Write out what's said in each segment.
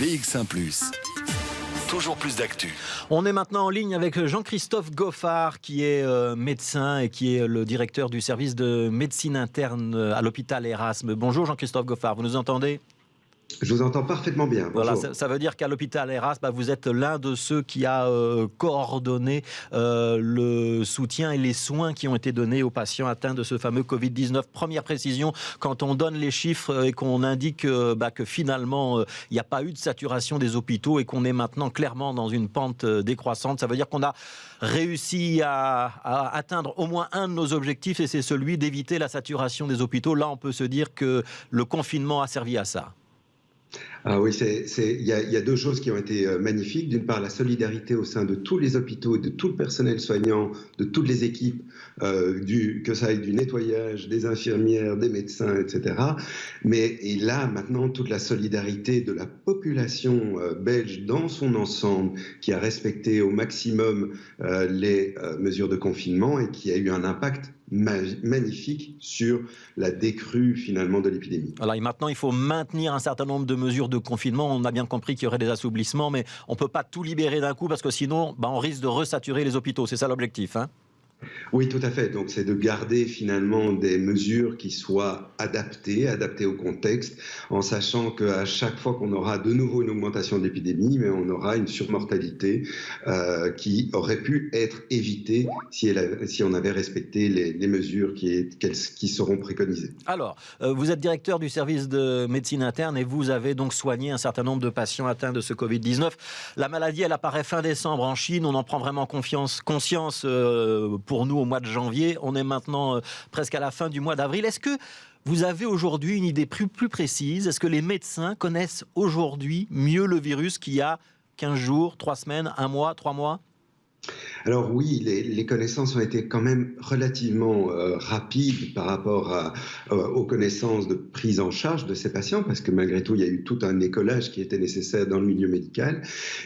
BX1 +. Toujours plus d'actu. On est maintenant en ligne avec Jean-Christophe Goffard, qui est médecin et qui est le directeur du service de médecine interne à l'hôpital Erasme. Bonjour Jean-Christophe Goffard, vous nous entendez ? Je vous entends parfaitement bien. Voilà, ça veut dire qu'à l'hôpital Erasme, vous êtes l'un de ceux qui a coordonné le soutien et les soins qui ont été donnés aux patients atteints de ce fameux Covid-19. Première précision, quand on donne les chiffres et qu'on indique que finalement, il n'y a pas eu de saturation des hôpitaux et qu'on est maintenant clairement dans une pente décroissante, ça veut dire qu'on a réussi à atteindre au moins un de nos objectifs, et c'est celui d'éviter la saturation des hôpitaux. Là, on peut se dire que le confinement a servi à ça. Ah oui, il y a deux choses qui ont été magnifiques. D'une part, la solidarité au sein de tous les hôpitaux, de tout le personnel soignant, de toutes les équipes, que ça aille du nettoyage, des infirmières, des médecins, etc. Et là, maintenant, toute la solidarité de la population belge dans son ensemble, qui a respecté au maximum les mesures de confinement et qui a eu un impact magnifique sur la décrue finalement de l'épidémie. Alors, et maintenant, il faut maintenir un certain nombre de mesures de confinement. On a bien compris qu'il y aurait des assouplissements, mais on ne peut pas tout libérer d'un coup parce que sinon, on risque de resaturer les hôpitaux. C'est ça l'objectif, hein ? Oui, tout à fait. Donc, c'est de garder finalement des mesures qui soient adaptées au contexte, en sachant qu'à chaque fois qu'on aura de nouveau une augmentation de l'épidémie, mais on aura une surmortalité qui aurait pu être évitée si on avait respecté les mesures qui seront préconisées. Alors, vous êtes directeur du service de médecine interne et vous avez donc soigné un certain nombre de patients atteints de ce Covid-19. La maladie, elle apparaît fin décembre en Chine. On en prend vraiment conscience pour nous au mois de janvier. On est maintenant presque à la fin du mois d'avril. Est-ce que vous avez aujourd'hui une idée plus précise ? Est-ce que les médecins connaissent aujourd'hui mieux le virus qu'il y a 15 jours, 3 semaines, 1 mois, 3 mois ? Alors oui, les connaissances ont été quand même relativement rapides par rapport aux connaissances de prise en charge de ces patients, parce que malgré tout, il y a eu tout un écolage qui était nécessaire dans le milieu médical,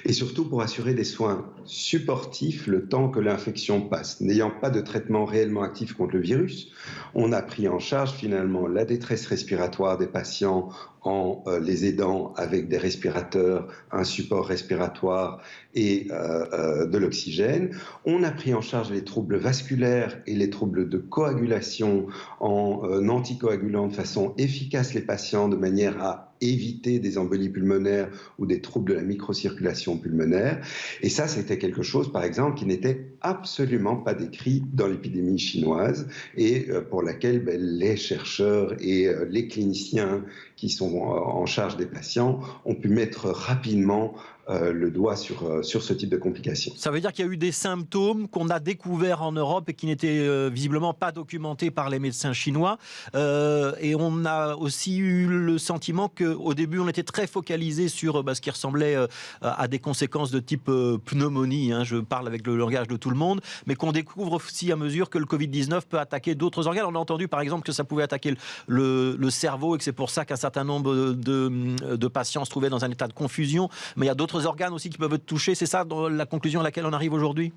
et surtout pour assurer des soins supportifs le temps que l'infection passe. N'ayant pas de traitement réellement actif contre le virus, on a pris en charge finalement la détresse respiratoire des patients en les aidant avec des respirateurs, un support respiratoire et de l'oxygène. On a pris en charge les troubles vasculaires et les troubles de coagulation en anticoagulant de façon efficace les patients de manière à éviter des embolies pulmonaires ou des troubles de la microcirculation pulmonaire. Et ça, c'était quelque chose, par exemple, qui n'était absolument pas décrit dans l'épidémie chinoise et pour laquelle les chercheurs et les cliniciens qui sont en charge des patients ont pu mettre rapidement le doigt sur ce type de complications. Ça veut dire qu'il y a eu des symptômes qu'on a découverts en Europe et qui n'étaient visiblement pas documentés par les médecins chinois. Et on a aussi eu le sentiment qu'au début, on était très focalisé sur ce qui ressemblait à des conséquences de type pneumonie. Je parle avec le langage de tout le monde. Mais qu'on découvre aussi à mesure que le Covid-19 peut attaquer d'autres organes. On a entendu par exemple que ça pouvait attaquer le cerveau et que c'est pour ça qu'un certain nombre de patients se trouvaient dans un état de confusion. Mais il y a d'autres organes aussi qui peuvent être touchés. C'est ça la conclusion à laquelle on arrive aujourd'hui ?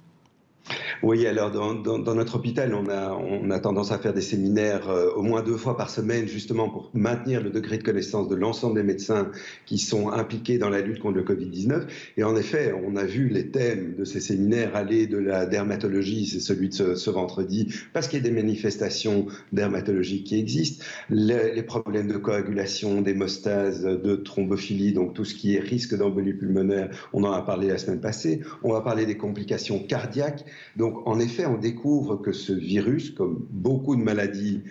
Oui, alors dans notre hôpital, on a tendance à faire des séminaires au moins 2 fois par semaine, justement pour maintenir le degré de connaissance de l'ensemble des médecins qui sont impliqués dans la lutte contre le Covid-19. Et en effet, on a vu les thèmes de ces séminaires aller de la dermatologie, c'est celui de ce vendredi, parce qu'il y a des manifestations dermatologiques qui existent, les problèmes de coagulation, d'hémostase, de thrombophilie, donc tout ce qui est risque d'embolie pulmonaire, on en a parlé la semaine passée. On va parler des complications cardiaques. Donc, en effet, on découvre que ce virus, comme beaucoup de maladies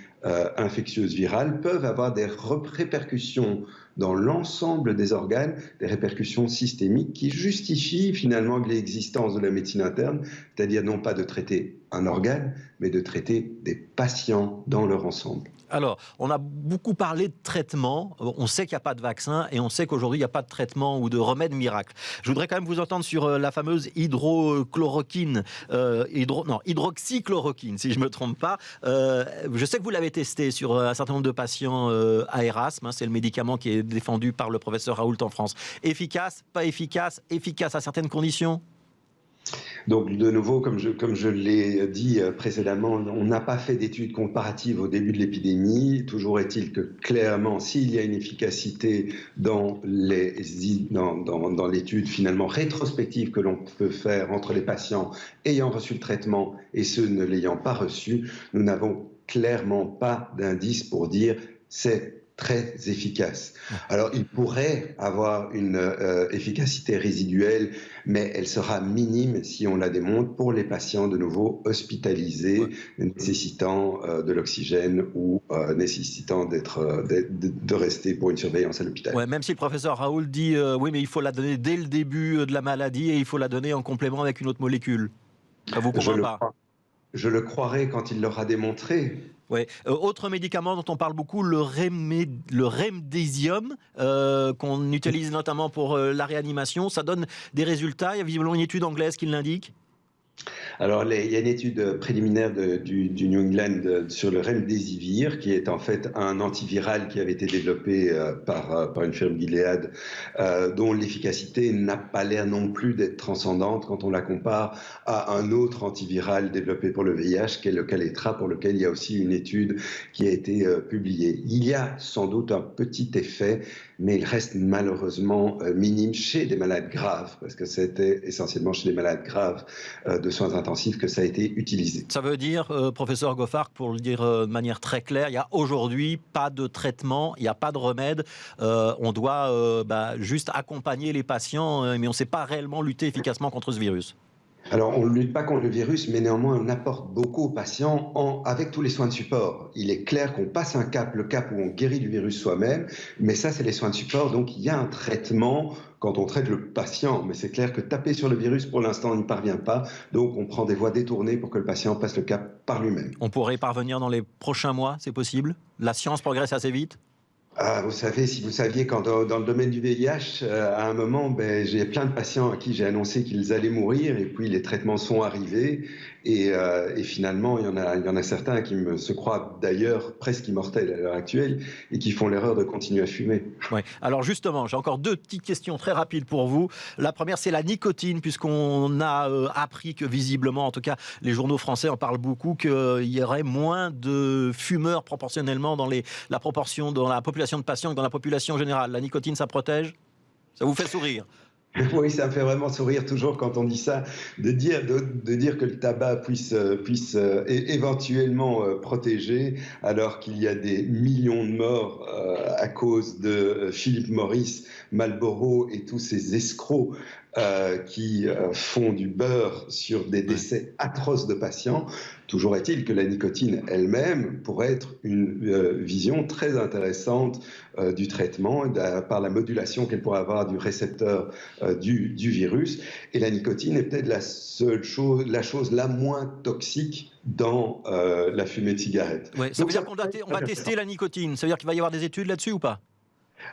infectieuses virales, peuvent avoir des répercussions dans l'ensemble des organes, des répercussions systémiques qui justifient finalement l'existence de la médecine interne, c'est-à-dire non pas de traiter un organe, mais de traiter des patients dans leur ensemble. Alors, on a beaucoup parlé de traitement. On sait qu'il n'y a pas de vaccin et on sait qu'aujourd'hui, il n'y a pas de traitement ou de remède miracle. Je voudrais quand même vous entendre sur la fameuse hydroxychloroquine, si je ne me trompe pas. Je sais que vous l'avez testé sur un certain nombre de patients à Erasme. C'est le médicament qui est défendu par le professeur Raoult en France. Efficace, pas efficace, efficace à certaines conditions ? Donc, de nouveau, comme je l'ai dit précédemment, on n'a pas fait d'études comparatives au début de l'épidémie. Toujours est-il que, clairement, s'il y a une efficacité dans l'étude finalement rétrospective que l'on peut faire entre les patients ayant reçu le traitement et ceux ne l'ayant pas reçu, nous n'avons clairement pas d'indice pour dire c'est très efficace. Alors, il pourrait avoir une efficacité résiduelle, mais elle sera minime si on la démontre pour les patients de nouveau hospitalisés, nécessitant de l'oxygène ou nécessitant de rester pour une surveillance à l'hôpital. Ouais, même si le professeur Raoult dit oui, mais il faut la donner dès le début de la maladie et il faut la donner en complément avec une autre molécule. Ça vous convainc pas? Je le croirai quand il l'aura démontré. Ouais. Autre médicament dont on parle beaucoup, le remdesium, qu'on utilise notamment pour la réanimation. Ça donne des résultats. Il y a visiblement une étude anglaise qui l'indique. Alors, il y a une étude préliminaire du New England sur le remdesivir, qui est en fait un antiviral qui avait été développé par une firme Gilead, dont l'efficacité n'a pas l'air non plus d'être transcendante quand on la compare à un autre antiviral développé pour le VIH, qui est le Kaletra, pour lequel il y a aussi une étude qui a été publiée. Il y a sans doute un petit effet, mais il reste malheureusement minime chez des malades graves, parce que c'était essentiellement chez des malades graves de soins intensifs que ça a été utilisé. Ça veut dire, professeur Goffard, pour le dire de manière très claire, il n'y a aujourd'hui pas de traitement, il n'y a pas de remède. On doit juste accompagner les patients, mais on ne sait pas réellement lutter efficacement contre ce virus. Alors, on ne lutte pas contre le virus, mais néanmoins, on apporte beaucoup aux patients avec tous les soins de support. Il est clair qu'on passe un cap, le cap où on guérit du virus soi-même, mais ça, c'est les soins de support. Donc, il y a un traitement quand on traite le patient, mais c'est clair que taper sur le virus, pour l'instant, on n'y parvient pas. Donc, on prend des voies détournées pour que le patient passe le cap par lui-même. On pourrait y parvenir dans les prochains mois, c'est possible? La science progresse assez vite? Vous savez, si vous saviez, quand dans le domaine du VIH, à un moment, j'ai plein de patients à qui j'ai annoncé qu'ils allaient mourir, et puis les traitements sont arrivés, et finalement, il y en a certains qui se croient d'ailleurs presque immortels à l'heure actuelle, et qui font l'erreur de continuer à fumer. Ouais. Alors justement, j'ai encore deux petites questions très rapides pour vous. La première, c'est la nicotine, puisqu'on a appris que visiblement, en tout cas, les journaux français en parlent beaucoup, qu'il y aurait moins de fumeurs proportionnellement dans la proportion, dans la population de patients que dans la population générale. La nicotine, ça protège? Ça vous fait sourire? Oui, ça me fait vraiment sourire toujours quand on dit ça, de dire que le tabac puisse éventuellement protéger, alors qu'il y a des millions de morts à cause de Philip Morris, Marlboro et tous ces escrocs qui font du beurre sur des décès atroces de patients. Toujours est-il que la nicotine elle-même pourrait être une vision très intéressante du traitement par la modulation qu'elle pourrait avoir du récepteur du virus. Et la nicotine est peut-être la chose la moins toxique dans la fumée de cigarette. Ouais, ça veut dire qu'on va tester la nicotine. Ça veut dire qu'il va y avoir des études là-dessus ou pas?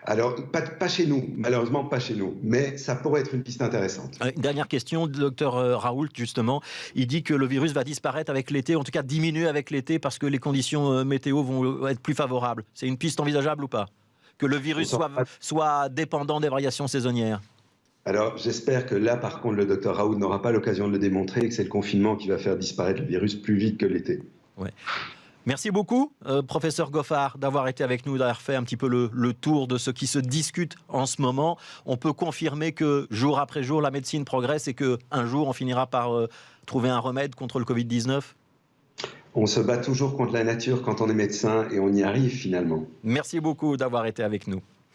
Alors, pas chez nous, malheureusement pas chez nous, mais ça pourrait être une piste intéressante. Une dernière question, le docteur Raoult, justement. Il dit que le virus va disparaître avec l'été, en tout cas diminuer avec l'été, parce que les conditions météo vont être plus favorables. C'est une piste envisageable ou pas? Que le virus soit dépendant des variations saisonnières? Alors, j'espère que là, par contre, le docteur Raoult n'aura pas l'occasion de le démontrer et que c'est le confinement qui va faire disparaître le virus plus vite que l'été. Ouais. Merci beaucoup, professeur Goffard, d'avoir été avec nous, d'avoir fait un petit peu le tour de ce qui se discute en ce moment. On peut confirmer que jour après jour, la médecine progresse et qu'un jour, on finira par trouver un remède contre le Covid-19? On se bat toujours contre la nature quand on est médecin et on y arrive finalement. Merci beaucoup d'avoir été avec nous.